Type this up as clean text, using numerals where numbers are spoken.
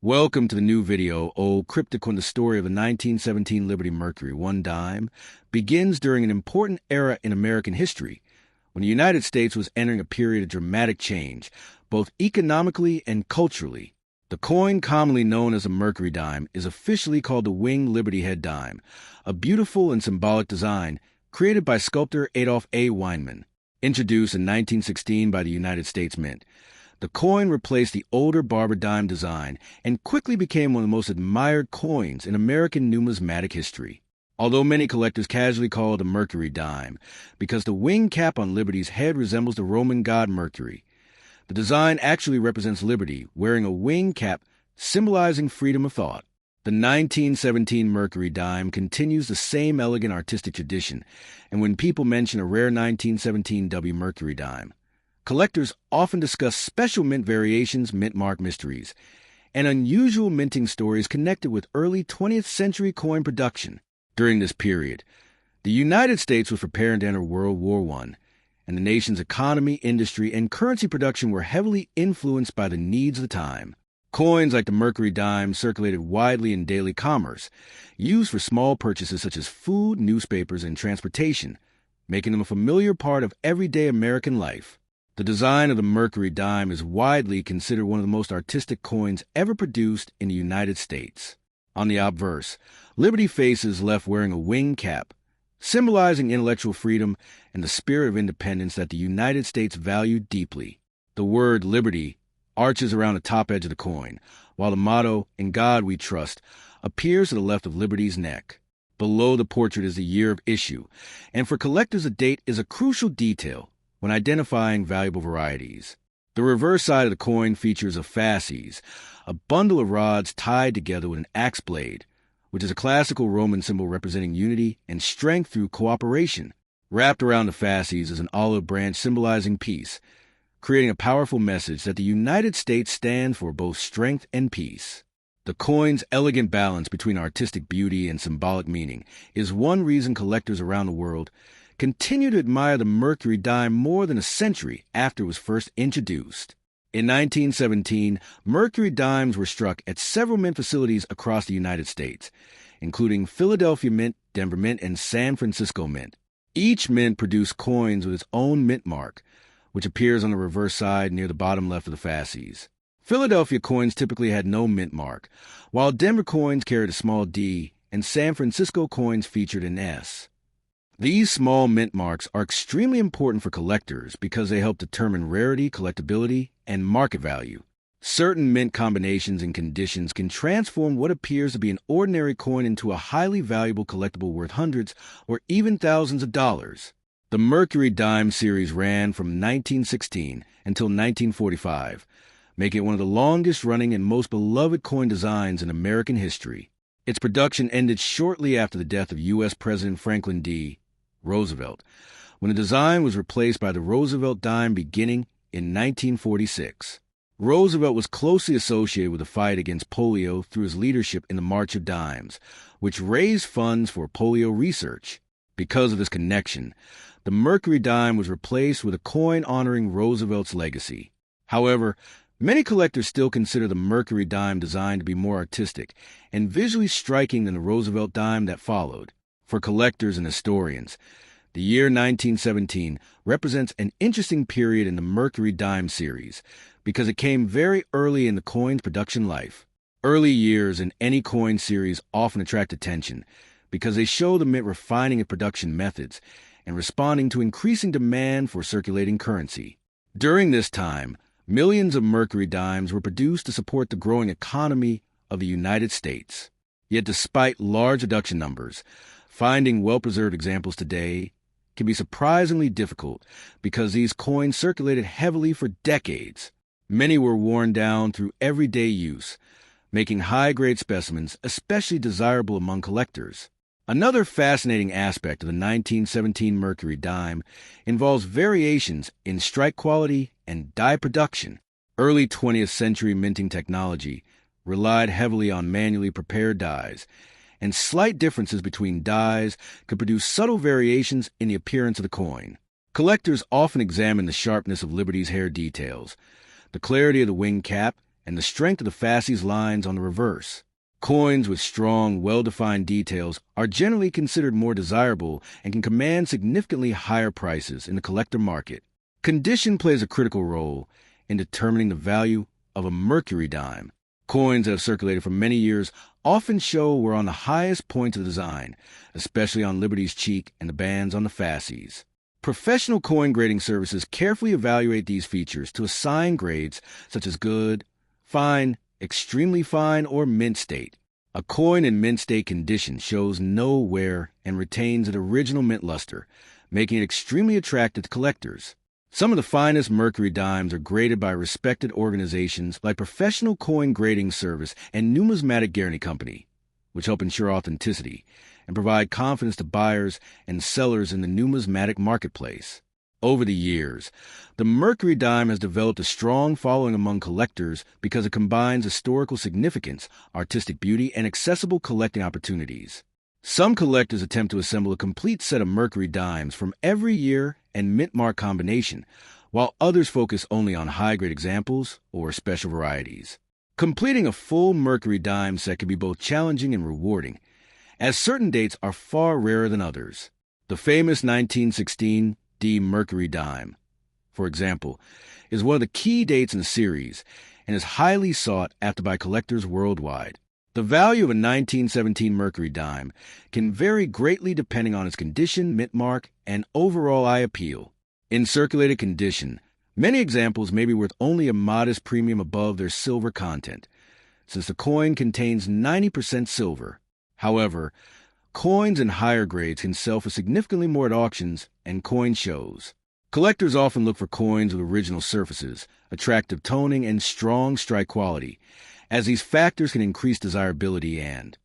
Welcome to the new video, cryptic when the story of the 1917 Liberty Mercury One Dime begins during an important era in American history, when the United States was entering a period of dramatic change, both economically and culturally. The coin, commonly known as a Mercury dime, is officially called the Winged Liberty Head Dime, a beautiful and symbolic design created by sculptor Adolph A. Weinman, introduced in 1916 by the United States Mint. The coin replaced the older barber dime design and quickly became one of the most admired coins in American numismatic history. Although many collectors casually call it a Mercury dime because the wing cap on Liberty's head resembles the Roman god Mercury, the design actually represents Liberty wearing a wing cap symbolizing freedom of thought. The 1917 Mercury dime continues the same elegant artistic tradition, and when people mention a rare 1917 W Mercury dime, collectors often discuss special mint variations, mintmark mysteries, and unusual minting stories connected with early 20th century coin production. During this period, the United States was preparing to enter World War I, and the nation's economy, industry, and currency production were heavily influenced by the needs of the time. Coins like the Mercury dime circulated widely in daily commerce, used for small purchases such as food, newspapers, and transportation, making them a familiar part of everyday American life. The design of the Mercury dime is widely considered one of the most artistic coins ever produced in the United States. On the obverse, Liberty faces left wearing a wing cap, symbolizing intellectual freedom and the spirit of independence that the United States valued deeply. The word Liberty arches around the top edge of the coin, while the motto, "In God We Trust," appears to the left of Liberty's neck. Below the portrait is the year of issue, and for collectors a date is a crucial detail when identifying valuable varieties. The reverse side of the coin features a fasces, a bundle of rods tied together with an axe blade, which is a classical Roman symbol representing unity and strength through cooperation. Wrapped around the fasces is an olive branch symbolizing peace, creating a powerful message that the United States stands for both strength and peace. The coin's elegant balance between artistic beauty and symbolic meaning is one reason collectors around the world continue to admire the Mercury dime more than a century after it was first introduced. In 1917, Mercury dimes were struck at several mint facilities across the United States, including Philadelphia Mint, Denver Mint, and San Francisco Mint. Each mint produced coins with its own mint mark, which appears on the reverse side near the bottom left of the fasces. Philadelphia coins typically had no mint mark, while Denver coins carried a small D, and San Francisco coins featured an S. These small mint marks are extremely important for collectors because they help determine rarity, collectability, and market value. Certain mint combinations and conditions can transform what appears to be an ordinary coin into a highly valuable collectible worth hundreds or even thousands of dollars. The Mercury dime series ran from 1916 until 1945, making it one of the longest-running and most beloved coin designs in American history. Its production ended shortly after the death of U.S. President Franklin D. Roosevelt, when the design was replaced by the Roosevelt dime beginning in 1946. Roosevelt was closely associated with the fight against polio through his leadership in the March of Dimes, which raised funds for polio research. Because of this connection, the Mercury dime was replaced with a coin honoring Roosevelt's legacy. However, many collectors still consider the Mercury dime design to be more artistic and visually striking than the Roosevelt dime that followed. For collectors and historians, the year 1917 represents an interesting period in the Mercury dime series because it came very early in the coin's production life. Early years in any coin series often attract attention because they show the mint refining its production methods and responding to increasing demand for circulating currency. During this time, millions of Mercury dimes were produced to support the growing economy of the United States. Yet despite large production numbers, finding well-preserved examples today can be surprisingly difficult because these coins circulated heavily for decades. Many were worn down through everyday use, making high-grade specimens especially desirable among collectors. Another fascinating aspect of the 1917 Mercury dime involves variations in strike quality and die production. Early 20th century minting technology relied heavily on manually prepared dies, and slight differences between dies could produce subtle variations in the appearance of the coin. Collectors often examine the sharpness of Liberty's hair details, the clarity of the wing cap, and the strength of the fasces lines on the reverse. Coins with strong, well-defined details are generally considered more desirable and can command significantly higher prices in the collector market. Condition plays a critical role in determining the value of a mercury dime. Coins that have circulated for many years often show we're on the highest points of the design, especially on Liberty's cheek and the bands on the fasces. Professional coin grading services carefully evaluate these features to assign grades such as good, fine, extremely fine, or mint state. A coin in mint state condition shows no wear and retains an original mint luster, making it extremely attractive to collectors. Some of the finest mercury dimes are graded by respected organizations like Professional Coin Grading Service and Numismatic Guarantee Company, which help ensure authenticity and provide confidence to buyers and sellers in the numismatic marketplace. Over the years, the mercury dime has developed a strong following among collectors because it combines historical significance, artistic beauty, and accessible collecting opportunities. Some collectors attempt to assemble a complete set of mercury dimes from every year and mint mark combination, while others focus only on high-grade examples or special varieties. Completing a full mercury dime set can be both challenging and rewarding, as certain dates are far rarer than others. The famous 1916 D mercury dime, for example, is one of the key dates in the series and is highly sought after by collectors worldwide. The value of a 1917 mercury dime can vary greatly depending on its condition, mint mark, and overall eye appeal. In circulated condition, many examples may be worth only a modest premium above their silver content, since the coin contains 90% silver. However, coins in higher grades can sell for significantly more at auctions and coin shows. Collectors often look for coins with original surfaces, attractive toning, and strong strike quality, as these factors can increase desirability and